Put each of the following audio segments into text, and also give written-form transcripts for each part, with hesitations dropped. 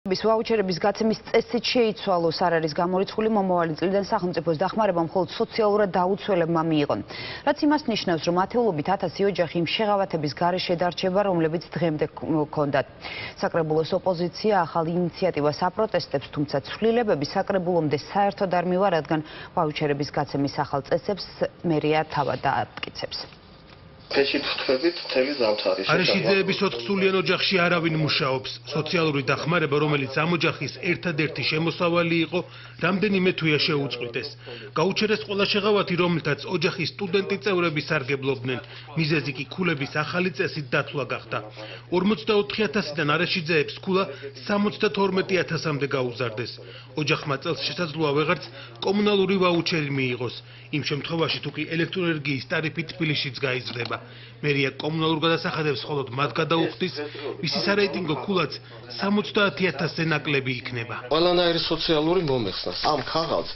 ვაუჩერების გაცემის წესით შეიცვალო სარარის გამორიცხული მომავალი წლიდან სახელმწიფოს დახმარება მხოლოდ სოციალურად დაუცველებმა მიიღონ. რაც იმას ნიშნავს, რომ ათეულობით 1000 ოჯახი იმ შეღავათების გარეშე დარჩება, რომლებიც დღემდე ჰქონდათ. საკრებულოს ოპოზიცია ახალ ინიციატივას აპროტესტებს, თუმცა ცვლილებები საკრებულომდე საერთოდ არ მივა, რადგან ვაუჩერების გაცემის ახალ წესებს მერია თავად დაამტკიცებს. არიშიძეების 4-სულიან ოჯახში არავინ მუშაობს. სოციალური დახმარება, რომელიც ამ ოჯახის ერთადერთი შემოსავალი იყო, რამდენიმე თვეა შეუწყვიტეს. გაუჩერეს ყველა შეღავათი, რომელთაც ოჯახის სტუდენტი წევრები სარგებლობდნენ. მიზეზი კი ქულების ახალი წესით დათვლა გახდა. 44,000-დან არიშიძეებს ქულა 72,000-მდე გაუზარდეს. ოჯახმა წელს შესაძლოა ვეღარც კომუნალური ვაუჩერი მიიღოს. იმ შემთხვევაში თუ კი ელექტროენერგიის ტარიფი თბილისშიც გაიზრდება. მერია კომუნალურ გადასახადებს მხოლოდ მათ გადაუხდის, მისი სარეიტინგო ქულაც 70,000-ზე ნაკლები იქნება. ყველანაირი სოციალური მომეხსნას. ამ ქაღალდს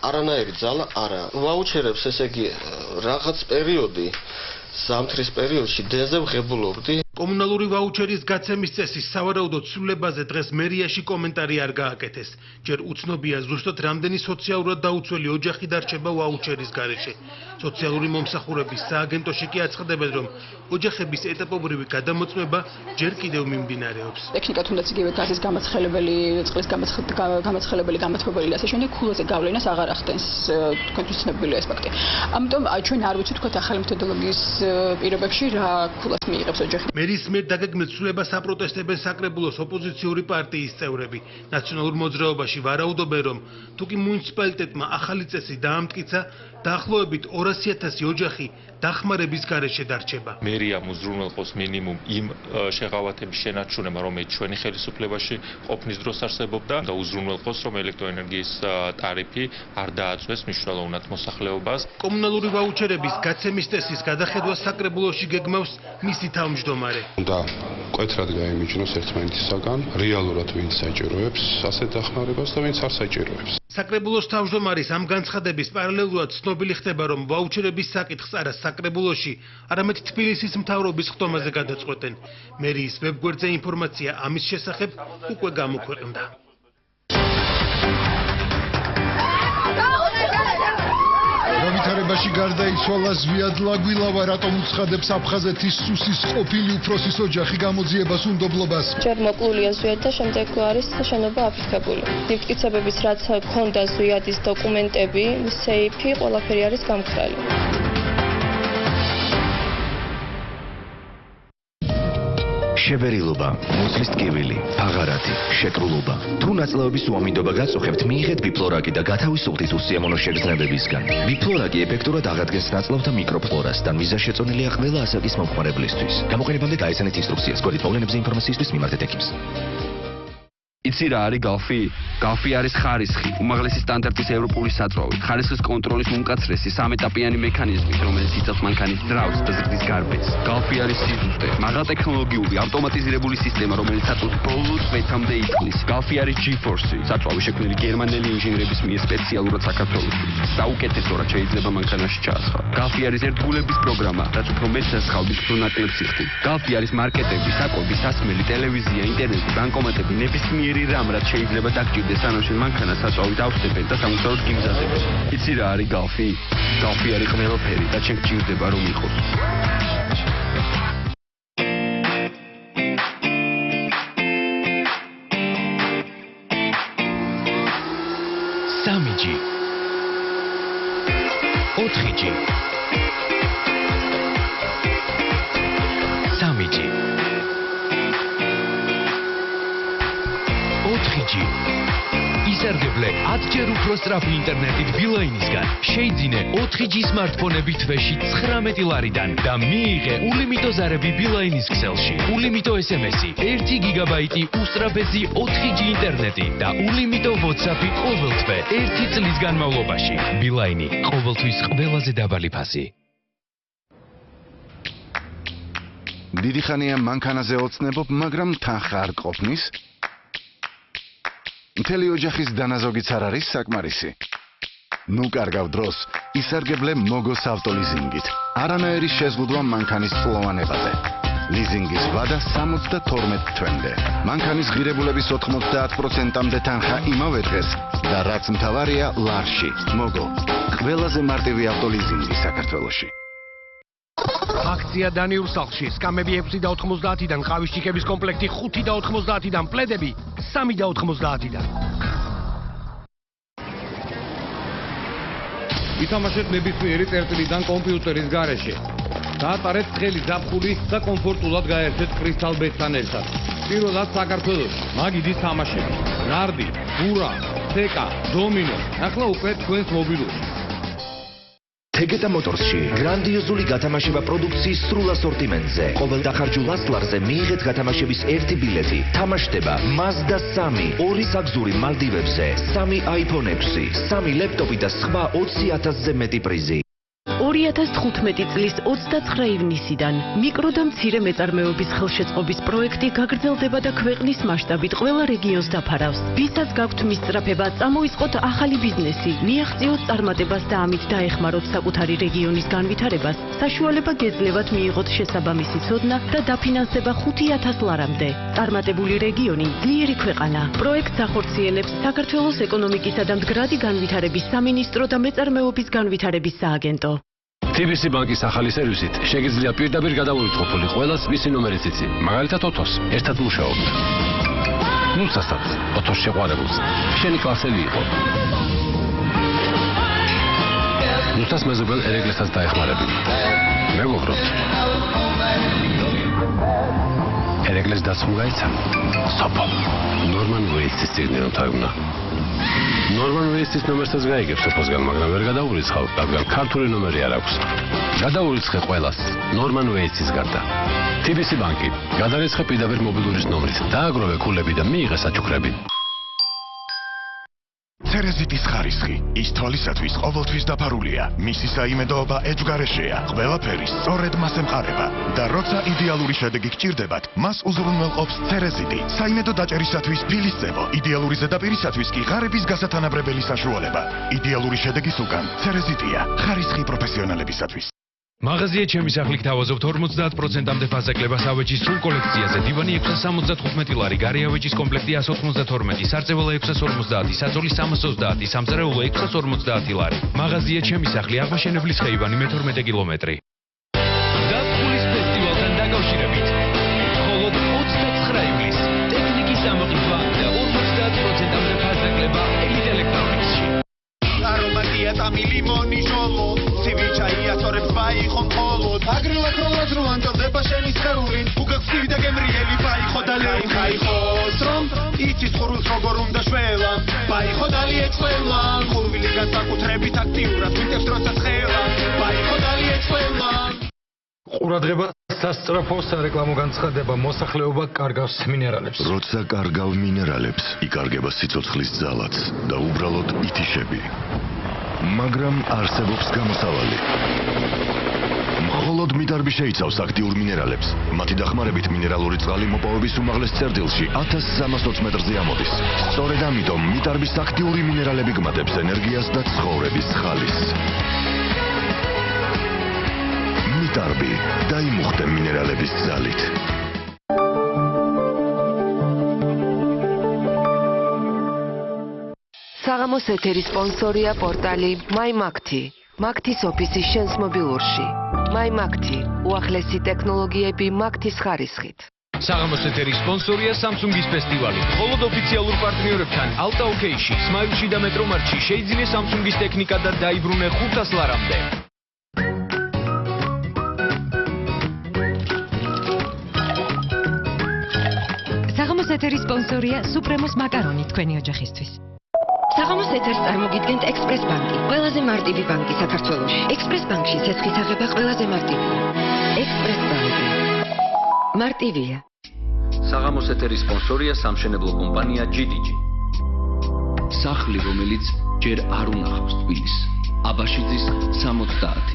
არანაირი ძალა არა. ვაუჩერებს ესე იგი რაღაც პერიოდი ზამთრის პერიოდში დენზე ვღებულობდი. კომუნალური ვაუჩერის გაცემის წესის სავარაუდო ცვლილებაზე დღეს მერიაში კომენტარი არ გააკეთეს. ჯერ უცნობია ზუსტად რამდენი სოციალურად დაუცველი ოჯახი დარჩება ვაუჩერის გარეშე. სოციალური მომსახურების სააგენტოში კი აცხადებენ, რომ ოჯახების ეტაპობრივი გადამოწმება ჯერ კიდევ მიმდინარეობს. ტექნიკად თუნდაც იგივე გაზის გამაცხელებელი, წყლის გამაცხელებელი, გამათბობელი და ასე შემდეგ ქულაზე გავლენას აღარ ახდენს თქვენთვის ცნობილი ასპექტი. ამიტომ ჩვენ არ ვიცით თქვა ახალი მეთოდოლოგიის პირობებში რა ქულას მიიღებს ოჯახი. მერის მიერ დაგეგმილ ცვლილებას აპროტესტებენ საკრებულოს ოპოზიციური პარტიის წევრები. ნაციონალურ მოძრაობაში ვარაუდობენ, რომ თუ კი მუნიციპალიტეტმა ახალი წესი დაამტკიცა, დაახლოებით 200,000 ოჯახი დახმარების გარეშე დარჩება. მერია უზრუნველყოს მინიმუმ იმ შეღავათების შენარჩუნება, რომელიც ჩვენი ხელისუფლებაში ყოფნის დროს არსებობდა და უზრუნველყოს, რომ ელექტროენერგიის ტარიფი არ დააწვეს მნიშვნელოვნად მოსახლეობას. კომუნალური ვაუჩერების გაცემის წესის გადახედვა საკრებულოში გეგმავს მისი თავმჯდომარე. უნდა მკვეთრად გაიმიჯნოს ერთმანეთისაგან, რეალურად ვინც საჭიროებს ასეთ დახმარებას და ვინც არ საჭიროებს. საკრებულოს თავმჯდომარის ამ განცხადების პარალელურად ცნობილი ხდება, რომ ვაუჩერების საკითხს არა საკრებულოში, არამედ თბილისის მთავრობის ხდომაზე გადაწყვეტენ. მერიის ვებგვერდზე ინფორმაცია ამის შესახებ უკვე გამოქვეყნდა. განვითარებაში გარდაიცვალა ზვიადლა გვილავა, რატომ უცხადებს აფხაზეთის სუსის ყოფილი უფროსის ოჯახი გამოძიებას უნდობლობას. ჯერ მოკლულია ზვიად და შემდეგ არის შენობა აფეთქებული. მტკიცებების რაც ჰქონდა ზვიადის დოკუმენტები, სეიფი, ყველაფერი არის გამქრალი. შებერილობა, მუცლის ტკივილი, აღარათი, შეკრულობა. თუ ნაწლავების უამინდობა გაწუხებთ, მიიღეთ ბიფლორაკი და გათავისუფლდით უსიამოვნო შეგრძნებებისგან. ბიფლორაკი ეფექტურად აღადგენს ნაწლავთა მიკროფლორას და მიზანშეწონილია ყველა ასაკის მომხმარებლისთვის. გამოყენებამდე გაეცანით ინსტრუქციას. გვერდით მოვლენებზე ინფორმაციისთვის მიმართეთ ექიმს. იცი რა არის გალფი? გალფი არის ხარისხი, უმაღლესი სტანდარტის ევროპული საწვავი, ხარისხის კონტროლის უმკაცრესი სამეტაპიანი მექანიზმი, რომელიც იცავს მანქანის ძრავს და ზრდის გარბეთს. გალფი არის სიზუსტე, მაღალტექნოლოგიური, ავტომატიზირებული სისტემა, რომელიც საწვავის ბოლო წვეთამდე იტყვის. გალფი არის G-Force, საწვავი შექმნილი გერმანელი ინჟინრების მიერ სპეციალურად საქართველოსთვის. საუკეთესო რაც შეიძლება მანქანაში ჩაასხა. გალფი არის ერთგულების პროგრამა, რაც უფრო მეტ დასხავდის უფრო ნაკლებ სიხდით. გალფი არის მარკეტები, საკვები, სასმელი, ტელევიზია, ინტერნეტი, ბანკომატები, ნებისმიერი რამ, რაც შეიძლება დაგჭირდეს სანამ მანქანა საწვავით ავსდებენ და სამუშაოდ გიმზადებენ. იცი რა არის გალფი? გალფი არის ყველაფერი და ჩემ გჭირდება რომ იყოს. სამიჯი 4G სამიჯი 4G ისარგებლე 10-ჯერ უფრო სწრაფი ინტერნეტით ბილაინისგან. შეიძინე 4G სმარტფონები თვეში 19 ლარიდან და მიიღე ულიმიტო ზარები ბილაინის ქსელში. ულიმიტო SMS-ი, 1 გიგაბაიტი უსწრაფესი 4G ინტერნეტი და ულიმიტო WhatsApp-ი ყოველთვე 1 წლის განმავლობაში. ბილაინი ყოველთვის ყველაზე დაბალი ფასი. დიდი ხანია მანქანაზე ოცნებობ, მაგრამ თანხა არ ყოფნის? მთელი ოჯახის დანაზოგიც არ არის საკმარისი. ნუ კარგავ დროს, ისარგებლე მოგოს ავტოლიზინგით. არანაირი შეზღუდვა მანქანის წლოვანებაზე. ლიზინგის ვადა 72 თვემდე. მანქანის ღირებულების 90%-მდე თანხა იმავე დღეს და რაც მთავარია ლარში. მოგო. ყველაზე მარტივი ავტოლიზინგი საქართველოში. აქცია დანიურ სახლში. სკამები 6.90-დან, ყავის ჭიქების კომპლექტი 5.90-დან, პლედები 3.90-დან. ითამაშეთ ნებისმიერი წერტილიდან კომპიუტერის გარეშე. დაატარეთ ცხელი ზაფხული და კომფორტულად გაერთეთ კრისტალ ბეტთან ერთად. პირველად საქართველოში მაგიდის თამაშები. ნარდი, ბურა, ცეკა, დომინო. ახლა უკვე თქვენს მობილურში. Tegeta Motorsში გრანდიოზული გათამაშება პროდუქციის სრულ ასორტიმენტზე. ყოველ დახარჯულ 100 ლარზე მიიღეთ გათამაშების 1 ბილეთი. თამაშდება Mazda 3, 2 საგზური მალდივებზე, 3 iPhone 6, 3 ლეპტოპი და სხვა 20,000-ზე მეტი პრიზი. 2015 წლის 29 ივნისიდან მიკრო და მცირე მეწარმეობის ხელშეწყობის პროექტი გაგრძელდება და ქვეყნის მასშტაბით ყველა რეგიონს დაფარავს. ვისაც გაქვთ მისწრაფება, წამოიწყოთ ახალი ბიზნესი, მიაღწიოთ წარმატებას და ამით დაეხმაროთ საკუთარი რეგიონის განვითარებას. საშუალება გეძლევათ მიიღოთ შესაბამისი ცოდნა და დაფინანსება 5,000 ლარამდე. წარმატებული რეგიონი, ძლიერი ქვეყანა. პროექტს ახორციელებს საქართველოს ეკონომიკისა და მდგრადი განვითარების სამინისტრო და მეწარმეობის განვითარების სააგენტო. TBC ბანკის ახალი სერვისით შეგიძლია პირდაპირ გადავუწყობილი ყველას მისი ნომერიც იცი. მაგალითად ოთოს, ერთად მუშაობთ. ნუსასაც, ოთოს შეყვარებულს, შენი კლასელი იყო. ნუსას მეზობელ ერეკლესაც დაეხმარები. მეგობრებო. ერეკლეს დაცმულ გაიცა. სოფო. ნორმან ვეიცის წიგნი თაგვნა. ნორმან ვეიცის ნომერსაც გაიგებ სოფოსგან, მაგრამ ვერ გადაურიცხავ, რადგან ქართული ნომერი არ აქვს. გადაურიცხე ყველას, ნორმან ვეიცის გარდა. TBC ბანკი, გადარიცხე პირდაპირ მობილურის ნომრით, დააგროვე ქულები და მიიღე საჩუქრები. ცერეზიტის ხარისხი ის თვალისათვის ყოველთვის დაფარულია. მისი საიმედოობა ეჯგარეშეა, ყველაფერი სწორედ მას ემყარება და როცა იდეალური შედეგი გჭირდებათ, მას უზრუნველყოფს ცერეზიტი. საიმედო დაჭერისათვის ფილისწევო, ideალური ზედაპირისათვის კი ღარების გასათანაბრებელი საშუალება. იდეალური შედეგის უკან ცერეზიტია, ხარისხი პროფესიონალებისათვის. მაღაზია ჩემი სახლი გთავაზობთ 50%-მდე ფასეკლებას ავეჯის სრულ კოლექციაზე. დივანი 675 ლარი, გარე ავეჯის კომპლექტი 192, სარწევალა 650, საწოლი 330, სამზარეულო 650 ლარი. მაღაზია ჩემი სახლი, აღმაშენებლის ხეივანი, მე-12 კილომეტრი. დაფხულის ფესტივალთან დაკავშირებით მხოლოდ 29 ივლის ტექნიკის ამოყიდვა და 50%-მდე ფასეკლება ელიტ ელექტრონიკსში. არომატია ტამი ლიმონი ჟოლო ცივი ჩაი აცორებს ბაიხო მხოლოდ აგრილაკ როლად რო ანტელდება შენი სხეული უგაქცივი და გემრიელი ბაიხო და ლეიხაიხოს რომ იცის ხურულს როგორ უნდა შველა ბაიხო და ლიეცველა ხულვილი განსაკუთრებით აქტიურად ვიტევს როცა ცხელა ბაიხო და ლიეცველა ყურადღება სასწრაფო სარეკლამო განცხადება მოსახლეობა კარგავს მინერალებს. როცა კარგავ მინერალებს, იკარგება სიცოცხლის ძალაც და უბრალოდ ითიშები. მაგრამ არსებობს გამოსავალი. მხოლოდ მიდარბი შეიცავს აქტიურ მინერალებს. მათი დახმარებით მინერალური წყალი მოპოვების უმაღლეს წერტილში 1320 მეტრზე ამოდის. სწორედ ამიტომ მიდარბის აქტიური მინერალები გმატებს ენერგიას და ცხოვრების ხალისს. მიდარბი დაიმუხტე მინერალების ძალით. საღამოს ეთერის სპონსორია პორტალი MyMakti. Maktis ოფისის შენს მობილურში. MyMakti, უახლესი ტექნოლოგიები Maktis ხარისხით. საღამოს ეთერის სპონსორია Samsung-ის ფესტივალი. მხოლოდ ოფიციალურ პარტნიორებთან Alta OK-ში, Smile-ში და Metromart-ში შეიძინე Samsung-ის ტექნიკა და დაიბრუნე 500 ლარამდე. საღამოს ეთერის სპონსორია Supremos მაკარონი თქვენი ოჯახისთვის. საღამოს ეთერს წარმოგიდგენთ ექსპრეს ბანკი, ყველაზე მარტივი ბანკი საქართველოში. ექსპრეს ბანკში ცეცხლის აღება ყველაზე მარტივია. ექსპრეს ბანკი. მარტივია. საღამოს ეთერის სპონსორია სამშენებლო კომპანია GDG. სახლი, რომელიც ჯერ არ უნახავს თბილისს. აბაშიძის 70.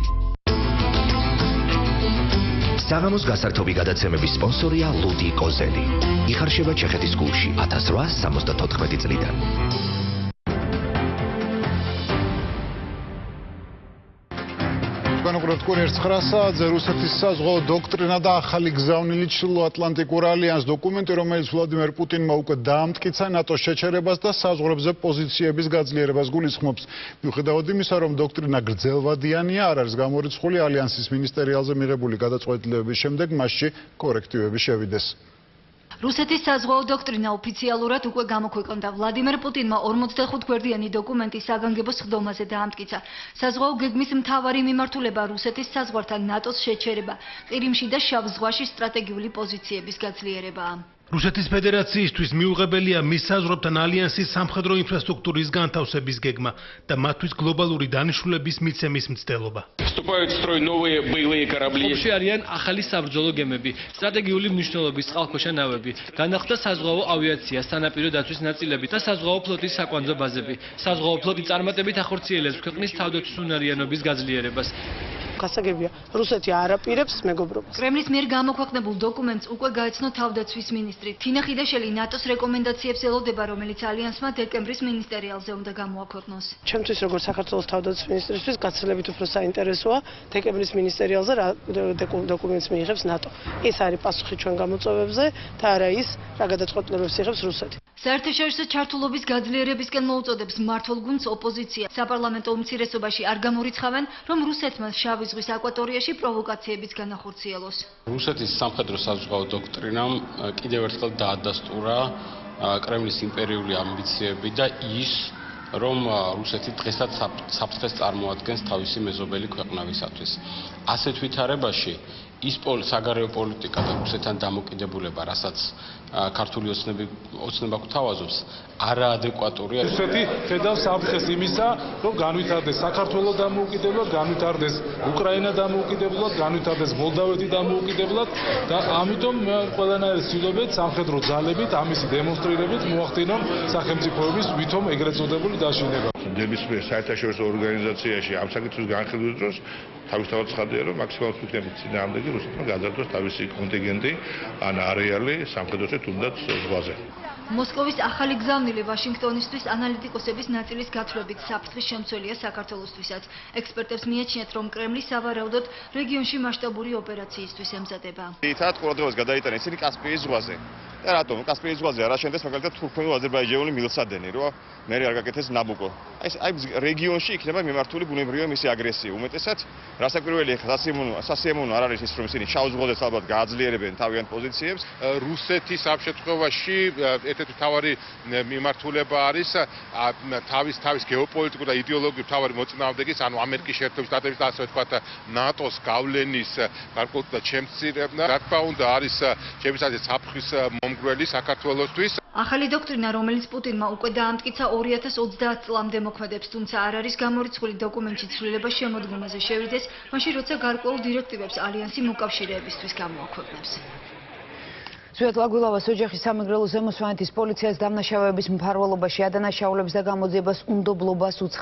საღამოს გასართობი გადაცემების სპონსორია ლუდი კოზელი. იხარშება ჩეხეთის გულში 1874 წლიდან. თქვენ მოგესალმებით კურიერს 9 საათზე რუსეთის საზღვაო დოქტრინა და ახალი გზავნილი ჩრდილო-ატლანტიკურ ალიანს დოკუმენტი, რომელიც ვლადიმერ პუტინმა უკვე დაამტკიცა ნატოს შეჩერებას და საზღვრებზე პოზიციების გაძლიერებას გულისხმობს. მიუხედავად იმისა, რომ დოქტრინა გრძელვადიანია, არ არის გამორიცხული ალიანსის მინისტერიალზე მიღებული გადაწყვეტილებების შემდეგ მასში კორექტივები შევიდეს. რუსეთის საზღვაო დოქტრინა ოფიციალურად უკვე გამოქვეყნდა. ვლადიმერ პუტინმა 45 გვერდიანი დოკუმენტი საგანგებო სხდომაზე დაამტკიცა. საზღვაო გეგმის მთავარი მიმართულება რუსეთის საზღვართან ნატოს შეჩერება, ყირიმში და შავ ზღვაში სტრატეგიული პოზიციების გაძლიერებაა. რუსეთის ფედერაციისთვის მიუღებელია მის საზღვრებთან ალიანსის სამხედრო ინფრასტრუქტურის განთავსების გეგმა და მათთვის გლობალური დანიშნულების მიცემის მცდელობა. ხობში არიან ახალი საბრძოლო გემები, სტრატეგიული მნიშვნელობის წყალქვეშა ნავები, განახლდა საზღვაო ავიაცია, სანაპირო დაცვის ნაწილები და საზღვაო ფლოტის საკვანძო ბაზები. საზღვაო ფლოტი წარმატებით ახორციელებს ქვეყნის თავდაცვის უნარიანობის გაძლიერებას. გასაგებია, რუსეთი არ აპირებს მეგობრობას. კრემლის მიერ გამოქვეყნებულ დოკუმენტს უკვე გაეცნო თავდაცვის მინისტრი. თინა ხიდაშელი ნატოს რეკომენდაციებს ელოდება, რომელიც ალიანსმა დეკემბრის მინისტერიალზე უნდა გამოაქვეყნოს. ჩემთვის როგორც საქართველოს თავდაცვის მინისტრისთვის გაცილებით უფრო საინტერესოა დეკემბრის მინისტერიალზე რა დოკუმენტს მიიღებს ნატო. ეს არის პასუხი ჩვენ გამოწვევებზე და არა ის, რა გადაწყვეტილებებს იღებს რუსეთი. საერთაშორისო ჩართულობის გაძლიერებისკენ მოუწოდებს მმართველ გუნდს ოპოზიცია. საპარლამენტო უმცირესობაში არ გამორიცხავენ, რომ რუსეთმა შავი ზღვის აკვატორიაში პროვოკაციების განახორციელოს. რუსეთის სამხედრო საზღვაო დოქტრინამ კიდევ ერთხელ დაადასტურა კრემლის იმპერიული ამბიციები და ის, რომ რუსეთი დღესაც საფრთხეს წარმოადგენს თავისი მეზობელი ქვეყნებისათვის. ასეთ ვითარებაში ის საგარეო პოლიტიკა და რუსეთთან დამოკიდებულება, რასაც ქართული ოცნება გვთავაზობს, არაადეკვატურია. რუსეთი ხედავს საფრთხეს იმისა, რომ განვითარდეს საქართველოს დამოუკიდებლად, განვითარდეს უკრაინა დამოუკიდებლად, განვითარდეს მოლდავეთი დამოუკიდებლად და ამიტომ ყველანაირი ცდილობებით სამხედრო ძალებით ამისი დემონსტრირებით მოახდინონ სახელმწიფოების ვითომ ეგრეთ წოდებული დაშინება. ნებისმიერ საერთაშორისო ორგანიზაციაში ამ საკითხის განხილვის დროს თავისთავად ცხადია, რომ მაქსიმალურ ფიქრებით წინააღმდეგი რუსეთმა გაძარცვას თავისი კონტინგენტი ან არეალი სამხედროზე თუნდაც ზღვაზე. მოსკოვის ახალი გზავნილი ვაშინგტონისთვის ანალიტიკოსების ნაწილის გათვლებით საფრთხის შემცველია საქართველოსთვისაც. ექსპერტებს მიაჩნიათ, რომ კრემლი სავარაუდოდ რეგიონში მასშტაბური ოპერაციისთვის ემზადება. თათ ყურადღებას გადაიტანა ისინი კასპიის ზღვაზე. და რატომ კასპიის ზღვაზე არ აშენდეს მაგალითად თურქმენო-აზერბაიჯანული მილსადენი, რომ მე არ გაკეთეს ნაბუკო. აი რეგიონში იქნება მიმართული ბუნებრივია მისი აგრესია. უმეტესად რასაკვირველია სასიამოვნო არ არის ის, რომ ისინი შავ ზღვაზეც ალბათ გააძლიერებენ თავიანთ პოზიციებს. რუსეთის ამ შემთხვევაში ერთ-ერთი მთავარი მიმართულება არის თავის გეოპოლიტიკურ და იდეოლოგიურ მთავარი მოწინააღმდეგის, ანუ ამერიკის შეერთებული შტატების და ასე ვთქვათ ნატოს გავლენის გარკვეულწილად შემცირება. რა თქმა უნდა არის ჩემთვის საფრთხის მომგვრელი საქართველოსთვის. ახალი დოქტრინა, რომელიც პუტინმა უკვე დაამტკიცა 2030 წლამდე მოქმედებს, თუმცა არ არის გამორიცხული დოკუმენტში ცვლილება შემოდგომაზე შევიდეს, მაშინ როცა გარკვეულ დირექტივებს ალიანსი მოკავშირეებისთვის გამოაქვეყნებს. სვეტლა გვილავას ოჯახის სამეგრელო ზემოსვანეთის პოლიციას დამნაშავეების მფარველობაში ადანაშაულებს და გამოძიებას უნდობლობას უცხო